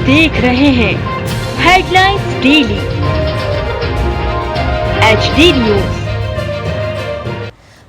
देख रहे हैं हेडलाइंस डेली HD न्यूज।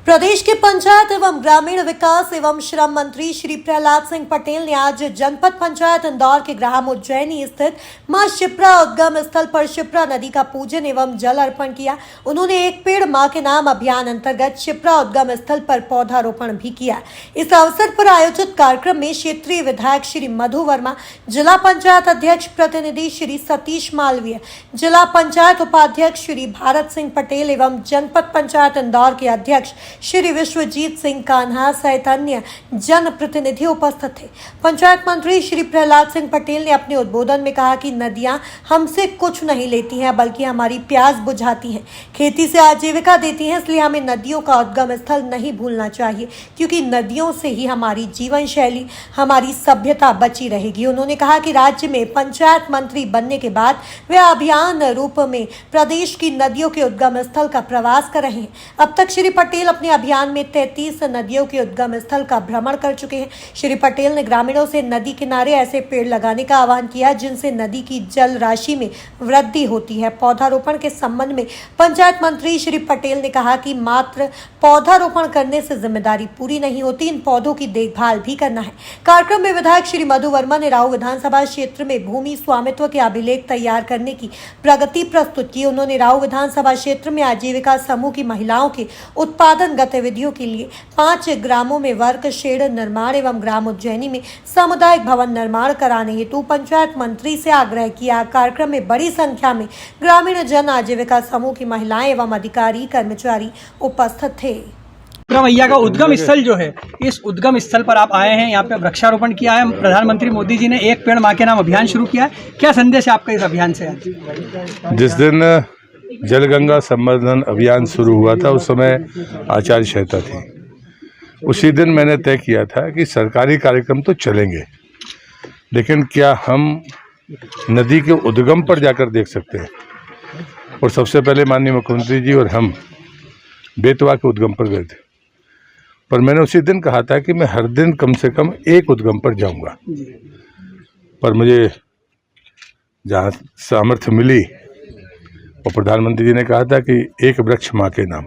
प्रदेश के पंचायत एवं ग्रामीण विकास एवं श्रम मंत्री श्री प्रहलाद सिंह पटेल ने आज जनपद पंचायत इंदौर के ग्राम उज्जैनी स्थित मां शिप्रा उद्गम स्थल पर शिप्रा नदी का पूजन एवं जल अर्पण किया। उन्होंने एक पेड़ मां के नाम अभियान अंतर्गत शिप्रा उद्गम स्थल पर पौधारोपण भी किया। इस अवसर पर आयोजित कार्यक्रम में क्षेत्रीय विधायक श्री मधु वर्मा, जिला पंचायत अध्यक्ष प्रतिनिधि श्री सतीश मालवीय, जिला पंचायत उपाध्यक्ष श्री भारत सिंह पटेल एवं जनपद पंचायत इंदौर के अध्यक्ष श्री विश्वजीत सिंह कान्हा सहित अन्य जनप्रतिनिधि उपस्थित थे। पंचायत मंत्री श्री प्रहलाद सिंह पटेल ने अपने उद्बोधन में कहा कि नदियां हमसे कुछ नहीं लेती हैं, बल्कि हमारी प्यास बुझाती हैं, खेती से आजीविका देती हैं। इसलिए हमें नदियों का उद्गम स्थल नहीं भूलना चाहिए, क्योंकि नदियों से ही हमारी जीवन शैली, हमारी सभ्यता बची रहेगी। उन्होंने कहा कि राज्य में पंचायत मंत्री बनने के बाद वे अभियान रूप में प्रदेश की नदियों के उद्गम स्थल का प्रवास कर रहे हैं। अब तक श्री पटेल अपने अभियान में 33 नदियों के उद्गम स्थल का भ्रमण कर चुके हैं। श्री पटेल ने ग्रामीणों से नदी किनारे ऐसे पेड़ लगाने का आह्वान किया जिनसे नदी की जल राशि में वृद्धि होती है। पौधारोपण के संबंध में पंचायत मंत्री श्री पटेल ने कहा कि मात्र पौधारोपण करने से जिम्मेदारी पूरी नहीं होती, इन पौधों की देखभाल भी करना है। कार्यक्रम में विधायक श्री मधु वर्मा ने राऊ विधानसभा क्षेत्र में भूमि स्वामित्व के अभिलेख तैयार करने की प्रगति प्रस्तुत की। उन्होंने राऊ विधानसभा क्षेत्र में आजीविका समूह की महिलाओं के उत्पादन गतिविधियों के लिए 5 ग्रामों में वर्क शेड निर्माण एवं ग्राम उज्जैनी में सामुदायिक भवन निर्माण कराने हेतु पंचायत मंत्री से आग्रह किया। कार्यक्रम में बड़ी संख्या में ग्रामीण जन आजीविका समूह की महिलाएं एवं अधिकारी कर्मचारी उपस्थित थे। मैया का उद्गम स्थल जो है, इस उद्गम स्थल पर आप आए हैं, यहाँ पे वृक्षारोपण किया है। प्रधानमंत्री मोदी जी ने एक पेड़ मां के नाम अभियान शुरू किया है। क्या संदेश है आपका इस अभियान से? जिस दिन जल गंगा संवर्धन अभियान शुरू हुआ था उस समय आचार्य संहिता थी। उसी दिन मैंने तय किया था कि सरकारी कार्यक्रम तो चलेंगे, लेकिन क्या हम नदी के उद्गम पर जाकर देख सकते हैं। और सबसे पहले माननीय मुख्यमंत्री जी और हम बेतवा के उद्गम पर गए थे, पर मैंने उसी दिन कहा था कि मैं हर दिन कम से कम एक उद्गम पर जाऊंगा। पर मुझे जहाँ सामर्थ्य मिली और प्रधानमंत्री जी ने कहा था कि एक वृक्ष माँ के नाम,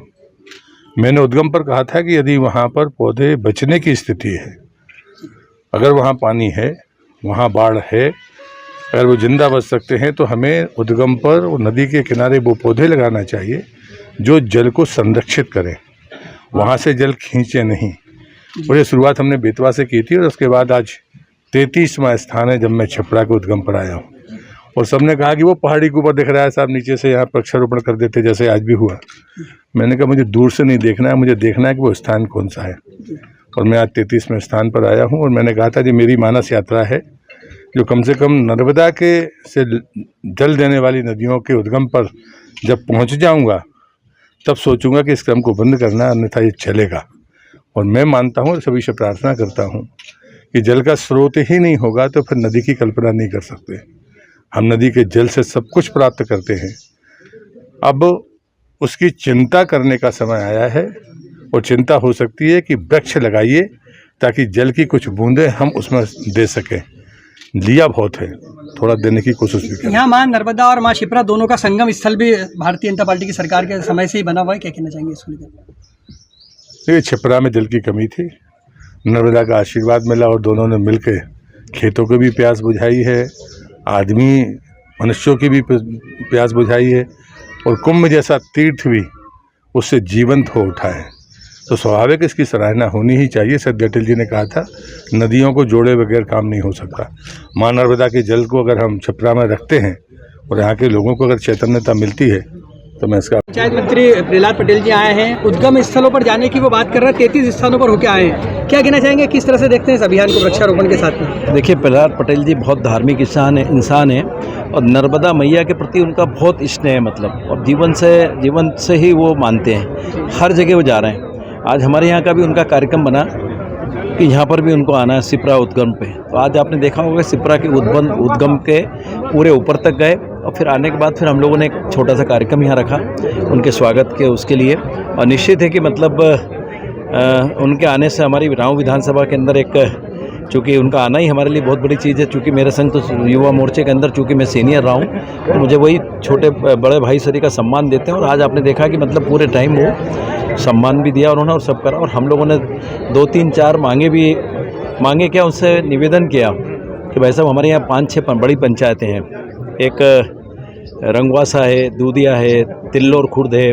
मैंने उद्गम पर कहा था कि यदि वहाँ पर पौधे बचने की स्थिति है, अगर वहाँ पानी है, वहाँ बाढ़ है, अगर वो जिंदा बच सकते हैं तो हमें उद्गम पर और नदी के किनारे वो पौधे लगाना चाहिए जो जल को संरक्षित करें, वहाँ से जल खींचे नहीं। और ये शुरुआत हमने बेतवा से की थी और उसके बाद आज 33वां स्थान है जब मैं छिपरा के उद्गम पर आया हूँ। और सबने कहा कि वो पहाड़ी के ऊपर दिख रहा है साहब, नीचे से यहाँ वृक्षारोपण कर देते जैसे आज भी हुआ। मैंने कहा मुझे दूर से नहीं देखना है, मुझे देखना है कि वो स्थान कौन सा है। और मैं आज 33वें स्थान पर आया हूँ और मैंने कहा था कि मेरी मानस यात्रा है जो कम से कम नर्मदा के से जल देने वाली नदियों के उद्गम पर जब पहुँच जाऊँगा तब सोचूंगा कि इस क्रम को बंद करना, अन्यथा ये चलेगा। और मैं मानता हूँ और सभी से प्रार्थना करता हूँ कि जल का स्रोत ही नहीं होगा तो फिर नदी की कल्पना नहीं कर सकते। हम नदी के जल से सब कुछ प्राप्त करते हैं। अब उसकी चिंता करने का समय आया है और चिंता हो सकती है कि वृक्ष लगाइए ताकि जल की कुछ बूंदें हम उसमें दे सकें। लिया बहुत है, थोड़ा देने की कोशिश भी करें। यहाँ मां नर्मदा और मां शिप्रा दोनों का संगम स्थल भी भारतीय जनता पार्टी की सरकार के समय से ही बना हुआ है, क्या कहना चाहेंगे इसको लेकर? देखिए, छिपरा में जल की कमी थी, नर्मदा का आशीर्वाद मिला और दोनों ने मिलकर खेतों को भी प्यास बुझाई है, आदमी मनुष्यों की भी प्यास बुझाई है और कुंभ जैसा तीर्थ भी उससे जीवंत हो उठा है। तो स्वाभाविक इसकी सराहना होनी ही चाहिए। सर अटल जी ने कहा था नदियों को जोड़े बगैर काम नहीं हो सकता। मां नर्मदा के जल को अगर हम छिपरा में रखते हैं और यहाँ के लोगों को अगर चैतन्यता मिलती है तो मैं इसका। पंचायत मंत्री प्रहलाद पटेल जी आए हैं, उद्गम स्थलों पर जाने की वो बात कर रहे हैं, 33 स्थानों पर होकर आए हैं। क्या कहना चाहेंगे, किस तरह से देखते हैं इस अभियान को वृक्षारोपण के साथ में? देखिए, प्रहलाद पटेल जी बहुत धार्मिक इंसान है और नर्मदा मैया के प्रति उनका बहुत स्नेह है, मतलब, और जीवन से ही वो मानते हैं। हर जगह वो जा रहे हैं। आज हमारे यहाँ का भी उनका कार्यक्रम बना कि यहाँ पर भी उनको आना है शिप्रा उद्गम पे। तो आज आपने देखा होगा शिप्रा के उद्गम के पूरे ऊपर तक गए और फिर आने के बाद फिर हम लोगों ने एक छोटा सा कार्यक्रम यहाँ रखा उनके स्वागत के उसके लिए। और निश्चित है कि मतलब उनके आने से हमारी राऊ विधानसभा के अंदर एक चूँकि उनका आना ही हमारे लिए बहुत बड़ी चीज़ है। चूँकि मेरे संग तो युवा मोर्चे के अंदर चूँकि मैं सीनियर रहा हूँ, तो मुझे वही छोटे बड़े भाई सरी का सम्मान देते हैं। और आज आपने देखा कि मतलब पूरे टाइम वो सम्मान भी दिया उन्होंने और सब करा। और हम लोगों ने 2, 3, 4 मांगे क्या, उनसे निवेदन किया कि भाई साहब हमारे यहाँ 5-6 बड़ी पंचायतें हैं। एक रंगवासा है, दूधिया है, तिल्लोर खुर्द है,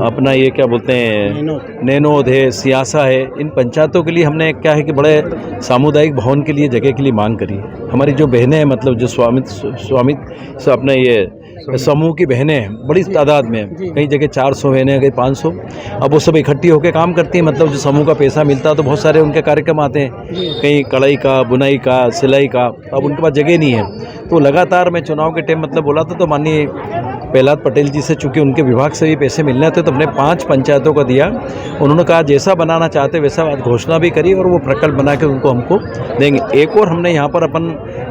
अपना ये क्या बोलते हैं नैनोद है, सियासा है। इन पंचायतों के लिए हमने क्या है कि बड़े सामुदायिक भवन के लिए जगह के लिए मांग करी। हमारी जो बहनें हैं, मतलब जो स्वामित्व अपने ये समूह की बहनें हैं बड़ी तादाद में, कई जगह 400 बहनें, कहीं 500। अब वो सब इकट्ठी होकर काम करती हैं। मतलब जो समूह का पैसा मिलता है तो बहुत सारे उनके कार्यक्रम आते हैं, कहीं कढ़ाई का, बुनाई का, सिलाई का। अब उनके पास जगह नहीं है, तो लगातार मैं चुनाव के टाइम मतलब बोला था, तो माननीय प्रहलाद पटेल जी से चूँकि उनके विभाग से भी पैसे मिलने थे, तो हमने 5 पंचायतों को दिया। उन्होंने कहा जैसा बनाना चाहते वैसा बात घोषणा भी करी और वो प्रकल्प बना के उनको हमको देंगे। एक और हमने यहाँ पर अपन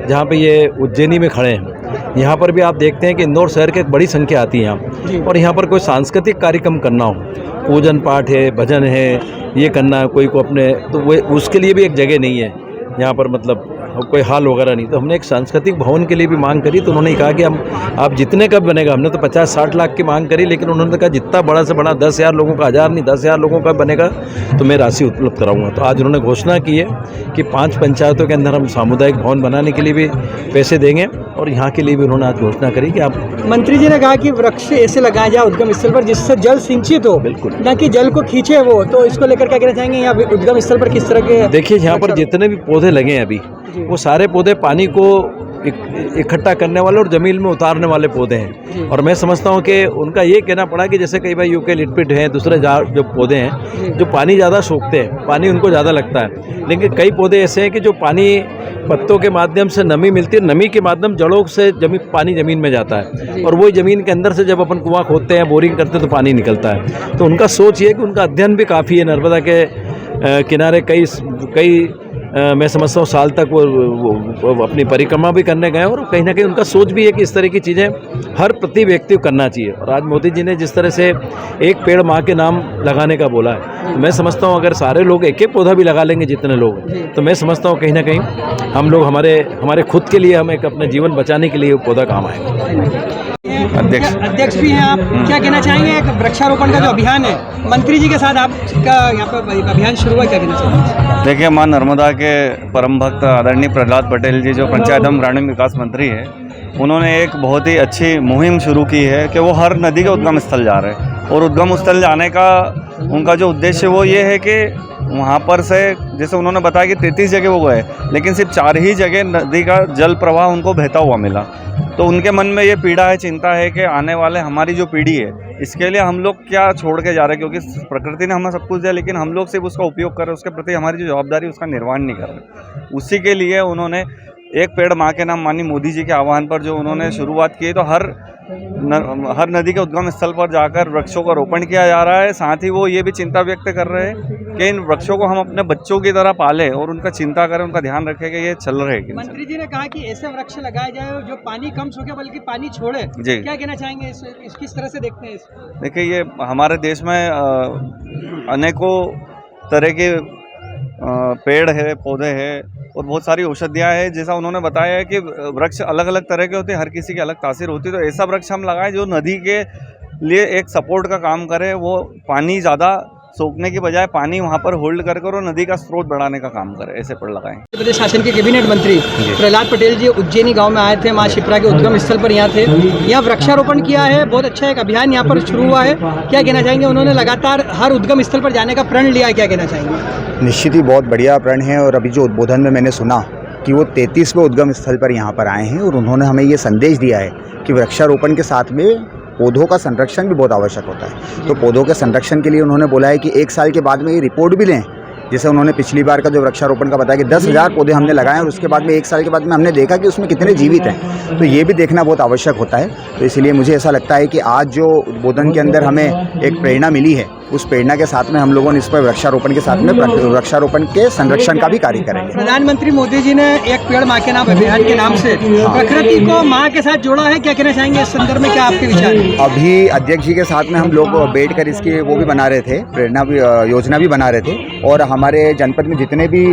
जहाँ पे ये उज्जैनी में खड़े हैं, यहाँ पर भी आप देखते हैं कि इंदौर शहर की एक बड़ी संख्या आती है यहाँ। और यहाँ पर कोई सांस्कृतिक कार्यक्रम करना हो, पूजन पाठ है, भजन है, ये करना है कोई को अपने, तो वो उसके लिए भी एक जगह नहीं है यहाँ पर, मतलब कोई हाल वगैरह नहीं। तो हमने एक सांस्कृतिक भवन के लिए भी मांग करी, तो उन्होंने कहा कि हम आप जितने का बनेगा, हमने तो 50-60 लाख की मांग करी, लेकिन उन्होंने कहा जितना बड़ा से बड़ा 10,000 लोगों का, 1000 नहीं 10,000 लोगों का बनेगा तो मैं राशि उपलब्ध कराऊंगा। तो आज उन्होंने घोषणा की है कि 5 पंचायतों के अंदर हम सामुदायिक भवन बनाने के लिए भी पैसे देंगे और यहाँ के लिए भी उन्होंने आज घोषणा करी कि आप। मंत्री जी ने कहा कि वृक्ष ऐसे लगाए जाए उद्गम स्थल पर जिससे जल सिंचित हो, बिल्कुल, न कि जल को खींचे वो। तो इसको लेकर क्या कहना चाहेंगे, यहाँ उद्गम स्थल पर किस तरह के? देखिए यहाँ पर जितने भी पौधे लगे हैं अभी, वो सारे पौधे पानी को इकट्ठा करने वाले और जमीन में उतारने वाले पौधे हैं। और मैं समझता हूँ कि उनका ये कहना पड़ा कि जैसे कई बार यूकेलिप्टस हैं, दूसरे जो पौधे हैं जो पानी ज़्यादा सोखते हैं, पानी उनको ज़्यादा लगता है, लेकिन कई पौधे ऐसे हैं कि जो पानी पत्तों के माध्यम से नमी मिलती है, नमी के माध्यम जड़ों से पानी ज़मीन में जाता है और वही ज़मीन के अंदर से जब अपन कुआं खोदते हैं, बोरिंग करते हैं तो पानी निकलता है। तो उनका सोच ये है कि उनका अध्ययन भी काफ़ी है। नर्मदा के किनारे कई मैं समझता हूँ साल तक वो अपनी परिक्रमा भी करने गए और कहीं ना कहीं उनका सोच भी है कि इस तरह की चीज़ें हर प्रति व्यक्ति को करना चाहिए। और आज मोदी जी ने जिस तरह से एक पेड़ माँ के नाम लगाने का बोला है, तो मैं समझता हूँ अगर सारे लोग एक एक पौधा भी लगा लेंगे जितने लोग, तो मैं समझता हूँ कहीं ना कहीं हम लोग हमारे खुद के लिए, हम एक अपने जीवन बचाने के लिए वो पौधा काम आएगा। अध्यक्ष भी हैं आप, क्या कहना चाहेंगे? एक वृक्षारोपण का जो अभियान है, मंत्री जी के साथ आपका यहाँ पर अभियान शुरू हुआ, क्या कहना चाहेंगे? देखिए, माँ नर्मदा के परम भक्त आदरणीय प्रहलाद पटेल जी जो पंचायत एवं ग्रामीण विकास मंत्री है, उन्होंने एक बहुत ही अच्छी मुहिम शुरू की है कि वो हर नदी के उद्गम स्थल जा रहे हैं। और उद्गम स्थल जाने का उनका जो उद्देश्य वो ये है कि वहाँ पर से, जैसे उन्होंने बताया कि 33 जगह वो गए, लेकिन सिर्फ 4 ही जगह नदी का जल प्रवाह उनको बहता हुआ मिला। तो उनके मन में ये पीड़ा है, चिंता है कि आने वाले हमारी जो पीढ़ी है, इसके लिए हम लोग क्या छोड़ के जा रहे हैं, क्योंकि प्रकृति ने हमें सब कुछ दिया, लेकिन हम लोग सिर्फ उसका उपयोग कर रहे हैं, उसके प्रति हमारी जो जवाबदारी उसका निर्वहन नहीं कर रहे। उसी के लिए उन्होंने एक पेड़ माँ के नाम माननीय मोदी जी के आह्वान पर जो उन्होंने शुरुआत की है, तो हर नदी के उद्गम स्थल पर जाकर वृक्षों का रोपण किया जा रहा है। साथ ही वो ये भी चिंता व्यक्त कर रहे हैं कि इन वृक्षों को हम अपने बच्चों की तरह पालें और उनका चिंता करें, उनका ध्यान रखें कि ये चल रहे हैं। मंत्री जी ने कहा कि ऐसे वृक्ष लगाए जाए जो पानी कम सोखे बल्कि पानी छोड़े, जी, क्या कहना चाहेंगे? इस किस तरह से देखते हैं? देखिए, ये हमारे देश में अनेकों तरह के पेड़ है, पौधे हैं और बहुत सारी औषधियाँ हैं। जैसा उन्होंने बताया है कि वृक्ष अलग अलग तरह के होते हैं, हर किसी की अलग तासीर होती है। तो ऐसा वृक्ष हम लगाएं जो नदी के लिए एक सपोर्ट का काम करे, वो पानी ज़्यादा सोखने की बजाय पानी वहाँ पर होल्ड कर और नदी का स्रोत बढ़ाने का काम करे, ऐसे पेड़ लगाएं। मध्य प्रदेश शासन के कैबिनेट मंत्री प्रहलाद पटेल जी उज्जैनी गांव में आए थे, माँ शिप्रा के उद्गम स्थल पर यहाँ थे, यहाँ वृक्षारोपण किया है। बहुत अच्छा एक अभियान यहाँ पर शुरू हुआ है, क्या कहना चाहेंगे? उन्होंने लगातार हर उद्गम स्थल पर जाने का प्रण लिया है, क्या कहना चाहेंगे? निश्चित ही बहुत बढ़िया प्रण है। और अभी जो उद्बोधन में मैंने सुना कि वो 33वें उद्गम स्थल पर यहाँ पर आए हैं और उन्होंने हमें ये संदेश दिया है कि वृक्षारोपण के साथ में पौधों का संरक्षण भी बहुत आवश्यक होता है। तो पौधों के संरक्षण के लिए उन्होंने बोला है कि 1 साल के बाद में ये रिपोर्ट भी लें। जैसे उन्होंने पिछली बार का जो वृक्षारोपण का बताया कि 10,000 पौधे हमने लगाए और उसके बाद में 1 साल के बाद में हमने देखा कि उसमें कितने जीवित हैं। तो ये भी देखना बहुत आवश्यक होता है। तो इसलिए मुझे ऐसा लगता है कि आज जो उद्बोधन के अंदर हमें एक प्रेरणा मिली है उस प्रेरणा के साथ में हम लोगों ने इस पर वृक्षारोपण के साथ में वृक्षारोपण के संरक्षण का भी कार्य करेंगे। प्रधानमंत्री मोदी जी ने एक पेड़ माँ के नाम अभियान के नाम से प्रकृति को माँ के साथ जोड़ा है, क्या कहना चाहेंगे इस संदर्भ में, क्या आपके विचार हैं? अभी अध्यक्ष जी के साथ में हम लोग बैठ कर इसकी वो भी बना रहे थे, प्रेरणा भी योजना भी बना रहे थे, और हमारे जनपद में जितने भी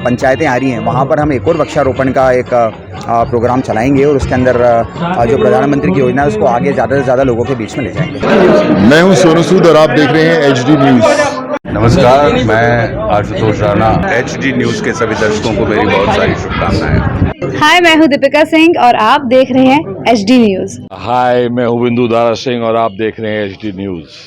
पंचायतें आ रही हैं वहाँ पर हम एक और वृक्षारोपण का एक प्रोग्राम चलाएंगे, और उसके अंदर जो प्रधानमंत्री की योजना है उसको आगे ज़्यादा से ज़्यादा लोगों के बीच में ले जाएंगे। मैं हूं सोनू सूद और आप देख रहे हैं HD न्यूज़। नमस्कार, मैं आशुतोष राणा। HD न्यूज़ के सभी दर्शकों को मेरी बहुत सारी शुभकामनाएं। हाय, मैं हूँ दीपिका सिंह और आप देख रहे हैं HD न्यूज़। हाय, मैं हूं बिंदु दारा सिंह और आप देख रहे हैं HD न्यूज़।